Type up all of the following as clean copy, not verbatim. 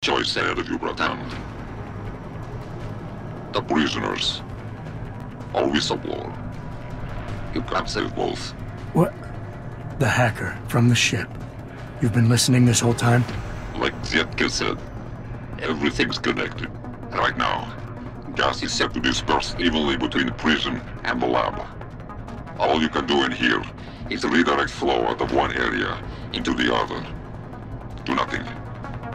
Choice ahead of you, Bratan. The prisoners. Or whistleblower. You can't save both. What? The hacker from the ship. You've been listening this whole time? Like Zetka said, everything's connected. Right now, gas is set to disperse evenly between the prison and the lab. All you can do in here is redirect flow out of one area into the other. Do nothing.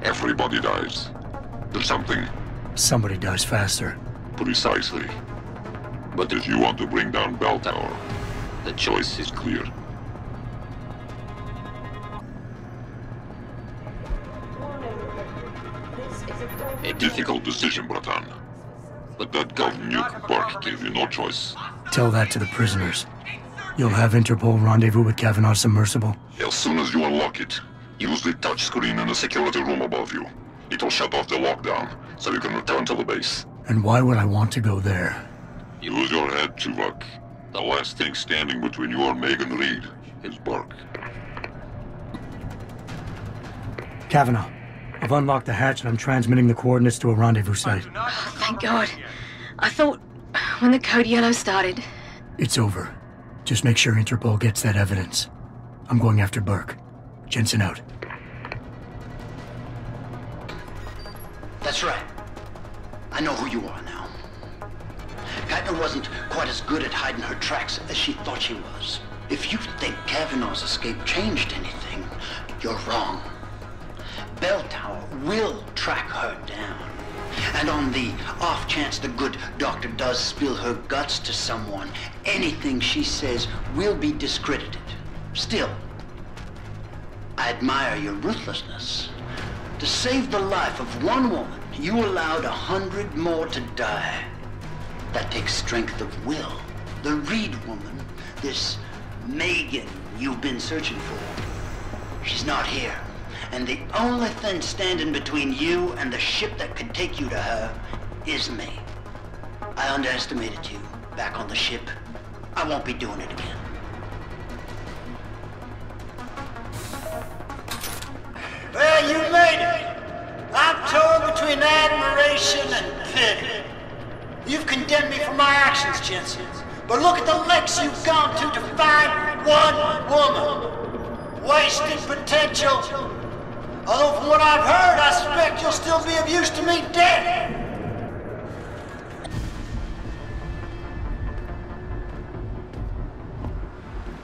Everybody dies. Do something. Somebody dies faster. Precisely. But if you want to bring down Bell Tower, the choice is clear. A difficult decision, Bratan. But that gov nuke Burke gave you no choice. Tell that to the prisoners. You'll have Interpol rendezvous with Kavanaugh's submersible? As soon as you unlock it, use the touchscreen in the security room above you. It'll shut off the lockdown, so you can return to the base. And why would I want to go there? Use your head, Tuvok. The last thing standing between you and Megan Reed is Burke. Kavanaugh, I've unlocked the hatch and I'm transmitting the coordinates to a rendezvous site. Oh, thank God. I thought when the code yellow started... It's over. Just make sure Interpol gets that evidence. I'm going after Burke. Jensen out. That's right. I know who you are now. Keitner wasn't quite as good at hiding her tracks as she thought she was. If you think Kavanaugh's escape changed anything, you're wrong. Bell Tower will track her down. And on the off chance the good doctor does spill her guts to someone, anything she says will be discredited. Still, I admire your ruthlessness. To save the life of one woman, you allowed 100 more to die. That takes strength of will. The Reed woman, this Megan you've been searching for, she's not here. And the only thing standing between you and the ship that could take you to her is me. I underestimated you back on the ship. I won't be doing it again. Well, you made it. I'm torn between admiration and pity. You've condemned me for my actions, Jensen. But look at the lengths you've gone to find one woman. Wasted potential. Although from what I've heard, I suspect you'll still be of use to me dead.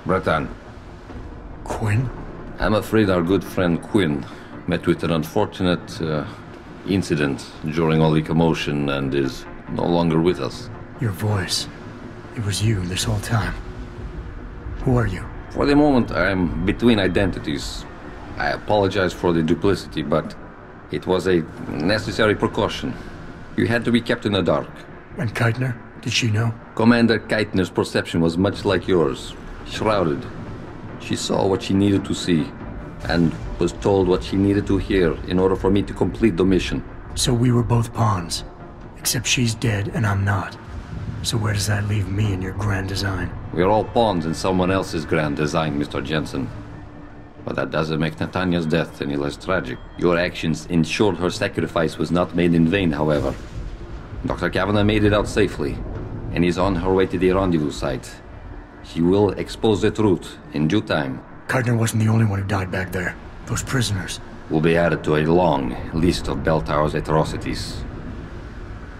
Bratan. Quinn? I'm afraid our good friend Quinn met with an unfortunate incident during all the commotion and is no longer with us. Your voice. It was you this whole time. Who are you? For the moment, I'm between identities. I apologize for the duplicity, but it was a necessary precaution. You had to be kept in the dark. And Keitner? Did she know? Commander Keitner's perception was much like yours. Shrouded. She saw what she needed to see, and was told what she needed to hear in order for me to complete the mission. So we were both pawns. Except she's dead and I'm not. So where does that leave me in your grand design? We're all pawns in someone else's grand design, Mr. Jensen. But that doesn't make Natanya's death any less tragic. Your actions ensured her sacrifice was not made in vain, however. Dr. Kavanagh made it out safely, and is on her way to the rendezvous site. She will expose the truth in due time. Keitner wasn't the only one who died back there. Those prisoners will be added to a long list of Bell Tower's atrocities.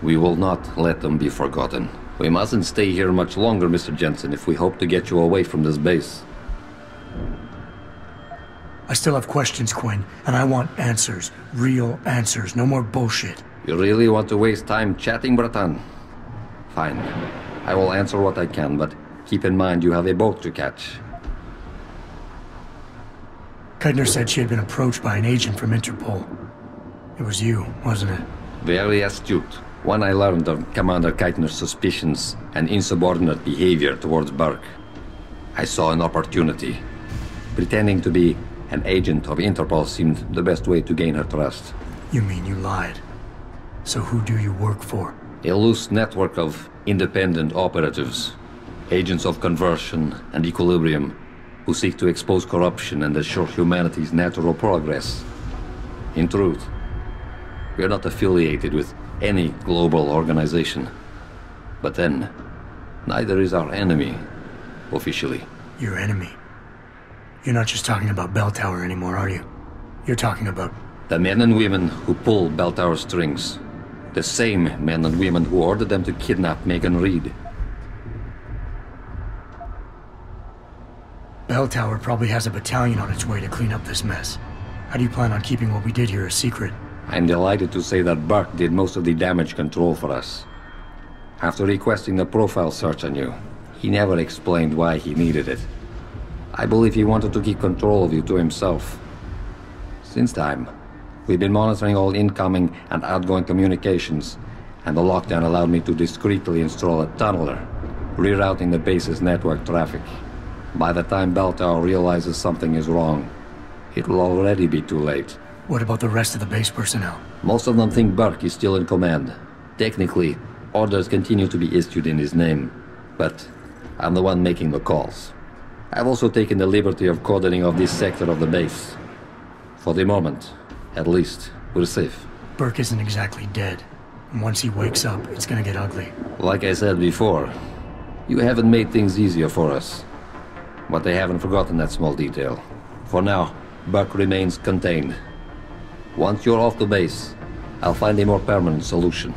We will not let them be forgotten. We mustn't stay here much longer, Mr. Jensen, if we hope to get you away from this base. I still have questions, Quinn, and I want answers. Real answers, no more bullshit. You really want to waste time chatting, Bratan? Fine. I will answer what I can, but keep in mind you have a boat to catch. Keitner said she had been approached by an agent from Interpol. It was you, wasn't it? Very astute. When I learned of Commander Keitner's suspicions and insubordinate behavior towards Burke, I saw an opportunity. Pretending to be an agent of Interpol seemed the best way to gain her trust. You mean you lied? So who do you work for? A loose network of independent operatives, agents of conversion and equilibrium, who seek to expose corruption and assure humanity's natural progress. In truth, We are not affiliated with any global organization. But then, neither is our enemy, officially. Your enemy? You're not just talking about Bell Tower anymore, are you? You're talking about... The men and women who pull Bell Tower strings. The same men and women who ordered them to kidnap Megan Reed. Bell Tower probably has a battalion on its way to clean up this mess. How do you plan on keeping what we did here a secret? I'm delighted to say that Burke did most of the damage control for us. After requesting the profile search on you, he never explained why he needed it. I believe he wanted to keep control of you to himself. Since time, we've been monitoring all incoming and outgoing communications, and the lockdown allowed me to discreetly install a tunneler, rerouting the base's network traffic. By the time Bell Tower realizes something is wrong, it will already be too late. What about the rest of the base personnel? Most of them think Burke is still in command. Technically, orders continue to be issued in his name, but I'm the one making the calls. I've also taken the liberty of coordinating of this sector of the base. For the moment, at least, we're safe. Burke isn't exactly dead. And once he wakes up, it's gonna get ugly. Like I said before, you haven't made things easier for us. But they haven't forgotten that small detail. For now, Burke remains contained. Once you're off the base, I'll find a more permanent solution.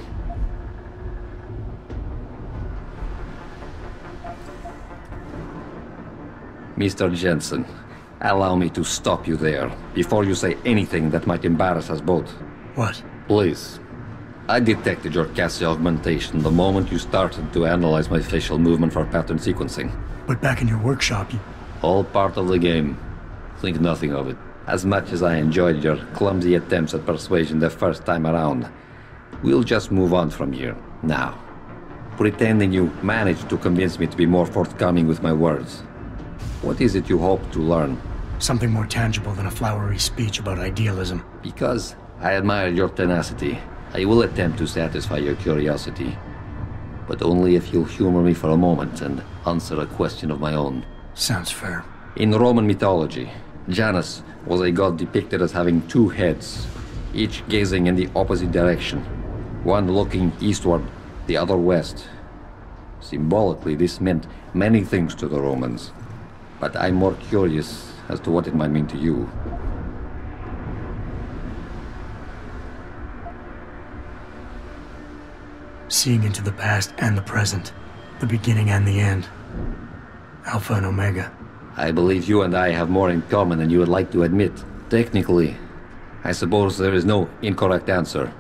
Mr. Jensen, allow me to stop you there, before you say anything that might embarrass us both. What? Please. I detected your Cassie augmentation the moment you started to analyze my facial movement for pattern sequencing. But back in your workshop, you... All part of the game. Think nothing of it. As much as I enjoyed your clumsy attempts at persuasion the first time around, we'll just move on from here, now. Pretending you managed to convince me to be more forthcoming with my words. What is it you hope to learn? Something more tangible than a flowery speech about idealism. Because I admire your tenacity, I will attempt to satisfy your curiosity. But only if you'll humor me for a moment and answer a question of my own. Sounds fair. In Roman mythology, Janus was a god depicted as having two heads, each gazing in the opposite direction, one looking eastward, the other west. Symbolically, this meant many things to the Romans, but I'm more curious as to what it might mean to you. Seeing into the past and the present, the beginning and the end. Alpha and Omega. I believe you and I have more in common than you would like to admit. Technically, I suppose there is no incorrect answer.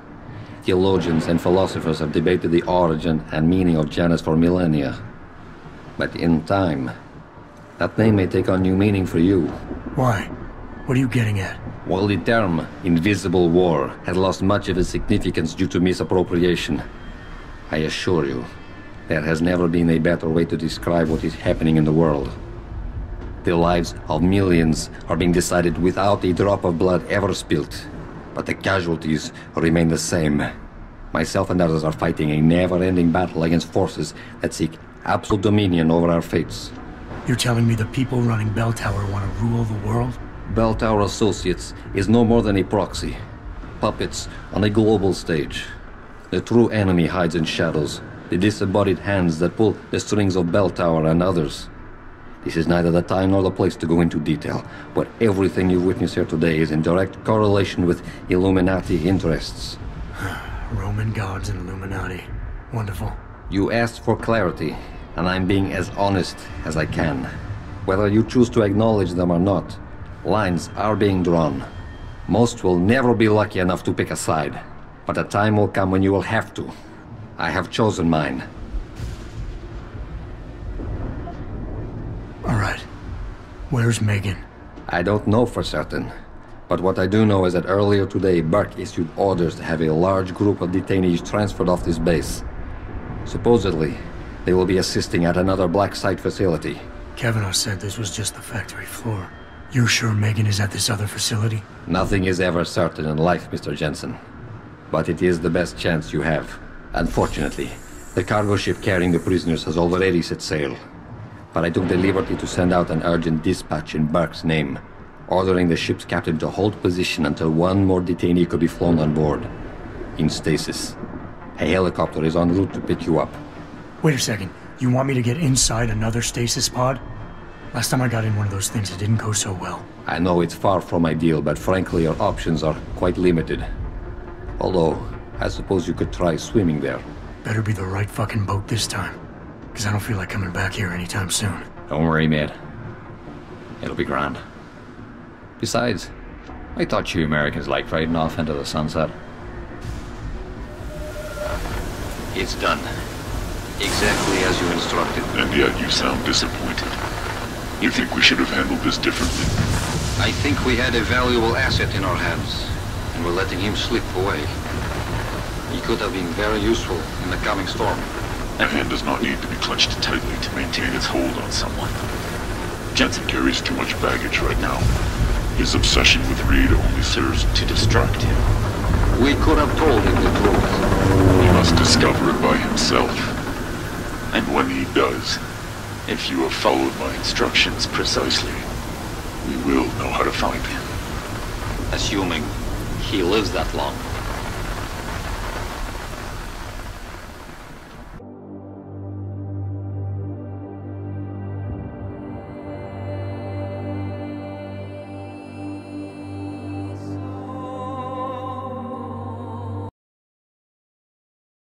Theologians and philosophers have debated the origin and meaning of Janus for millennia. But in time, that name may take on new meaning for you. Why? What are you getting at? While the term invisible war had lost much of its significance due to misappropriation, I assure you, there has never been a better way to describe what is happening in the world. The lives of millions are being decided without a drop of blood ever spilt, but the casualties remain the same. Myself and others are fighting a never-ending battle against forces that seek absolute dominion over our fates. You're telling me the people running Bell Tower want to rule the world? Bell Tower Associates is no more than a proxy. Puppets on a global stage. The true enemy hides in shadows, the disembodied hands that pull the strings of Bell Tower and others. This is neither the time nor the place to go into detail, but everything you've witnessed here today is in direct correlation with Illuminati interests. Roman gods and Illuminati. Wonderful. You asked for clarity, and I'm being as honest as I can. Whether you choose to acknowledge them or not, lines are being drawn. Most will never be lucky enough to pick a side, but a time will come when you will have to. I have chosen mine. All right. Where's Megan? I don't know for certain, but what I do know is that earlier today, Burke issued orders to have a large group of detainees transferred off this base. Supposedly, they will be assisting at another black site facility. Kavanaugh said this was just the factory floor. You're sure Megan is at this other facility? Nothing is ever certain in life, Mr. Jensen. But it is the best chance you have. Unfortunately, the cargo ship carrying the prisoners has already set sail. But I took the liberty to send out an urgent dispatch in Burke's name, ordering the ship's captain to hold position until one more detainee could be flown on board. in stasis. A helicopter is en route to pick you up. Wait a second. You want me to get inside another stasis pod? Last time I got in one of those things, it didn't go so well. I know it's far from ideal, but frankly, your options are quite limited. Although, I suppose you could try swimming there. Better be the right fucking boat this time. Because I don't feel like coming back here anytime soon. Don't worry, mate. It'll be grand. Besides, I thought you Americans liked riding off into the sunset. It's done. Exactly as you instructed. And yet you sound disappointed. You think we should have handled this differently? I think we had a valuable asset in our hands, and we're letting him slip away. He could have been very useful in the coming storm. A hand does not need to be clenched tightly to maintain its hold on someone. Jensen carries too much baggage right now. His obsession with Reed only serves to distract him. We could have told him the truth. He must discover it by himself. And when he does, if you have followed my instructions precisely, we will know how to find him. Assuming he lives that long.